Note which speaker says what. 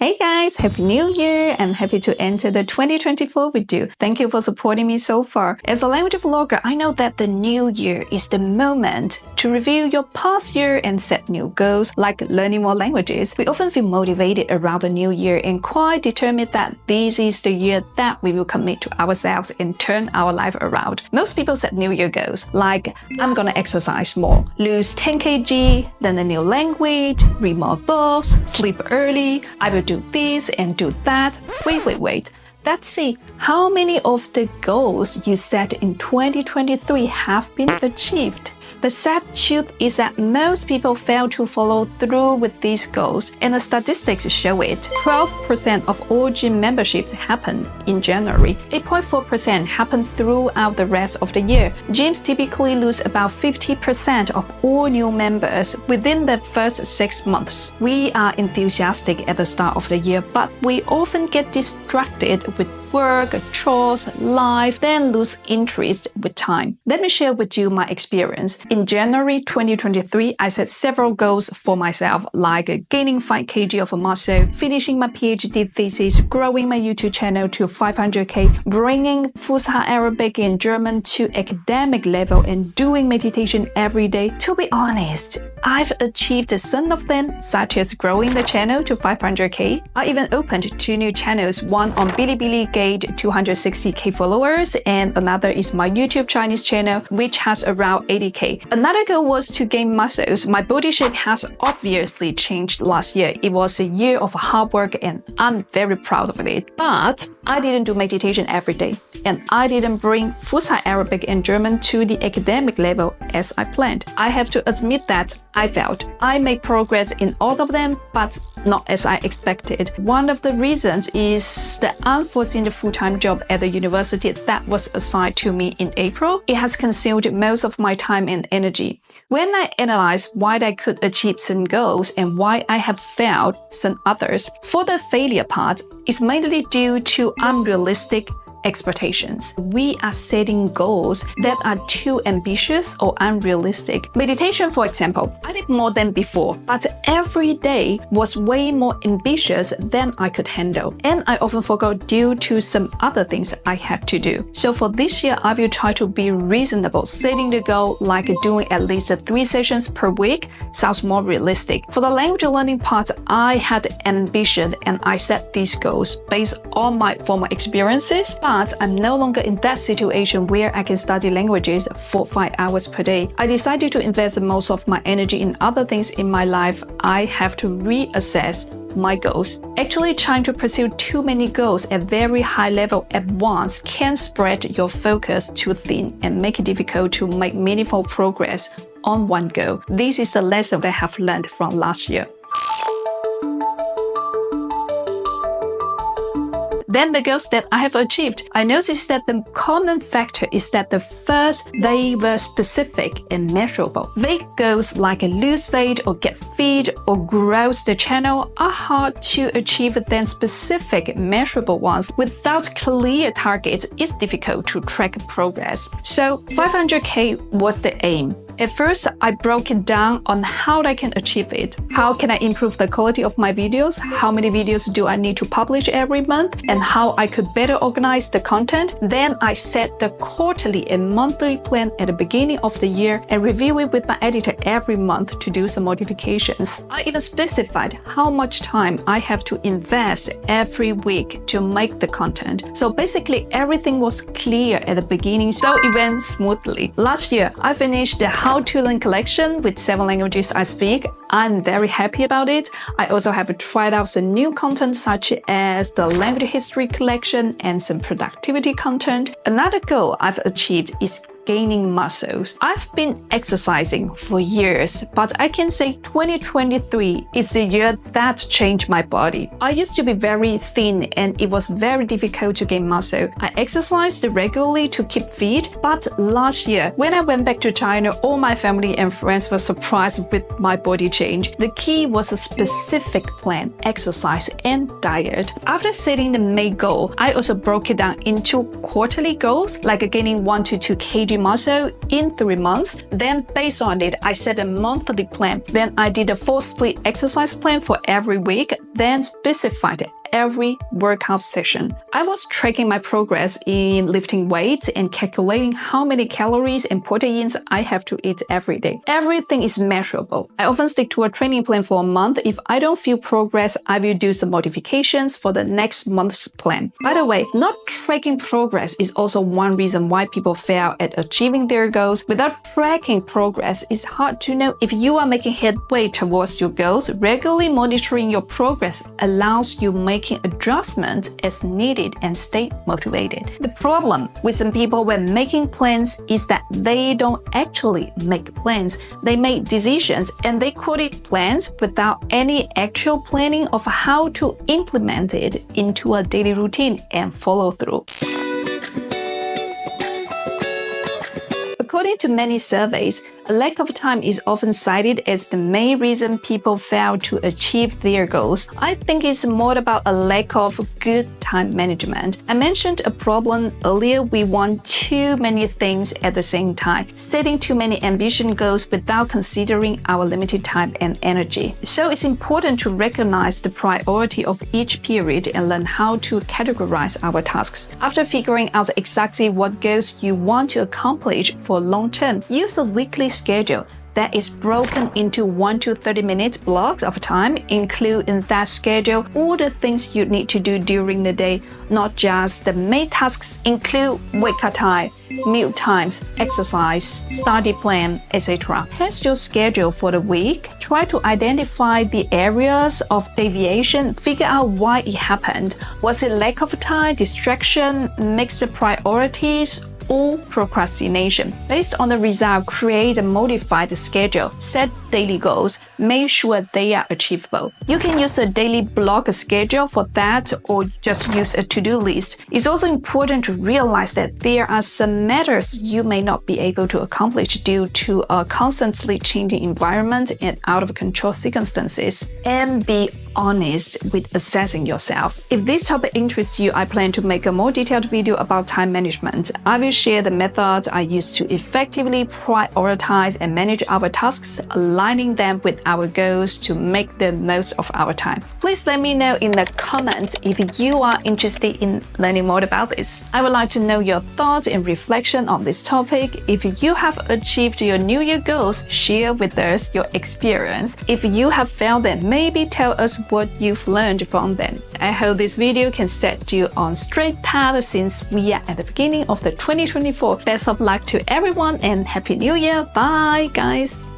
Speaker 1: Hey guys, Happy New Year! I'm happy to enter the 2024 with you. Thank you for supporting me so far. As a language vlogger, I know that the new year is the moment to review your past year and set new goals, like learning more languages. We often feel motivated around the new year and quite determined that this is the year that we will commit to ourselves and turn our life around. Most people set new year goals, like I'm gonna exercise more, lose 10 kg, learn a new language, read more books, sleep early, I will do this and do that. Wait. Let's see how many of the goals you set in 2023 have been achieved. The sad truth is that most people fail to follow through with these goals, and the statistics show it. 12% of all gym memberships happen in January. 8.4% happen throughout the rest of the year. Gyms typically lose about 50% of all new members within the first 6 months. We are enthusiastic at the start of the year, but we often get distracted with work, chores, life, then lose interest with time. Let me share with you my experience. In January 2023, I set several goals for myself, like gaining 5 kg of muscle, finishing my PhD thesis, growing my YouTube channel to 500k, bringing Fusha Arabic and German to academic level, and doing meditation every day. To be honest, I've achieved some of them, such as growing the channel to 500k. I even opened 2 new channels, one on Bilibili gained 260k followers, and another is my YouTube Chinese channel, which has around 80k. Another goal was to gain muscles. My body shape has obviously changed last year. It was a year of hard work and I'm very proud of it. But I didn't do meditation every day, and I didn't bring Fusha Arabic and German to the academic level as I planned. I have to admit that I failed. I made progress in all of them, but not as I expected. One of the reasons is the unforeseen full-time job at the university that was assigned to me in April. It has consumed most of my time and energy. When I analyze why I could achieve some goals and why I have failed some others, for the failure part, it's mainly due to unrealistic expectations. We are setting goals that are too ambitious or unrealistic. Meditation, for example, I did more than before, but every day was way more ambitious than I could handle, and I often forgot due to some other things I had to do. So for this year, I will try to be reasonable. Setting the goal like doing at least 3 sessions per week sounds more realistic. For the language learning part, I had ambition and I set these goals based on my former experiences, but I'm no longer in that situation where I can study languages for 5 hours per day. I decided to invest most of my energy in other things in my life. I have to reassess my goals. Actually, trying to pursue too many goals at very high level at once can spread your focus too thin and make it difficult to make meaningful progress on one goal. This is the lesson that I have learned from last year. Then the goals that I have achieved, I noticed that the common factor is that they were specific and measurable. Vague goals like lose weight or get fit or grow the channel are hard to achieve than specific, measurable ones. Without clear targets, it's difficult to track progress. So 500k was the aim. At first, I broke it down on how I can achieve it. How can I improve the quality of my videos? How many videos do I need to publish every month? And how I could better organize the content? Then I set the quarterly and monthly plan at the beginning of the year and review it with my editor every month to do some modifications. I even specified how much time I have to invest every week to make the content. So basically, everything was clear at the beginning, so it went smoothly. Last year, I finished the How to Learn collection with 7 languages I speak. I'm very happy about it. I also have tried out some new content such as the language history collection and some productivity content. Another goal I've achieved is gaining muscles. I've been exercising for years, but I can say 2023 is the year that changed my body. I used to be very thin and it was very difficult to gain muscle. I exercised regularly to keep fit, but last year, when I went back to China, all my family and friends were surprised with my body shape. change. The key was a specific plan, exercise, and diet. After setting the May goal, I also broke it down into quarterly goals, like gaining 1 to 2 kg muscle in 3 months. Then based on it, I set a monthly plan. Then I did a full split exercise plan for every week, then specified every workout session. I was tracking my progress in lifting weights and calculating how many calories and proteins I have to eat every day. Everything is measurable. I often stick to a training plan for a month. If I don't feel progress, I will do some modifications for the next month's plan. By the way, not tracking progress is also one reason why people fail at achieving their goals. Without tracking progress, it's hard to know if you are making headway towards your goals. Regularly monitoring your progress allows you making adjustments as needed and stay motivated. The problem with some people when making plans is that they don't actually make plans. They make decisions and they call it plans without any actual planning of how to implement it into a daily routine and follow through. According to many surveys, a lack of time is often cited as the main reason people fail to achieve their goals. I think it's more about a lack of good time management. I mentioned a problem earlier. We want too many things at the same time, setting too many ambition goals without considering our limited time and energy. So it's important to recognize the priority of each period and learn how to categorize our tasks. After figuring out exactly what goals you want to accomplish for long term, use a weekly schedule that is broken into 1 to 30-minute blocks of time. Include in that schedule all the things you need to do during the day, not just the main tasks. Include wake-up time, meal times, exercise, study plan, etc. Test your schedule for the week. Try to identify the areas of deviation. Figure out why it happened. Was it lack of time, distraction, mixed priorities, or procrastination? Based on the result, create a modified schedule. Set daily goals. Make sure they are achievable. You can use a daily block schedule for that or just use a to-do list. It's also important to realize that there are some matters you may not be able to accomplish due to a constantly changing environment and out of control circumstances. And be honest with assessing yourself. If this topic interests you, I plan to make a more detailed video about time management. I will share the methods I use to effectively prioritize and manage our tasks, aligning them with our goals to make the most of our time. Please let me know in the comments if you are interested in learning more about this. I would like to know your thoughts and reflection on this topic. If you have achieved your New Year goals, share with us your experience. If you have failed them, maybe tell us what you've learned from them. I hope this video can set you on straight path since we are at the beginning of the 2024. Best of luck to everyone and Happy New Year. Bye, guys.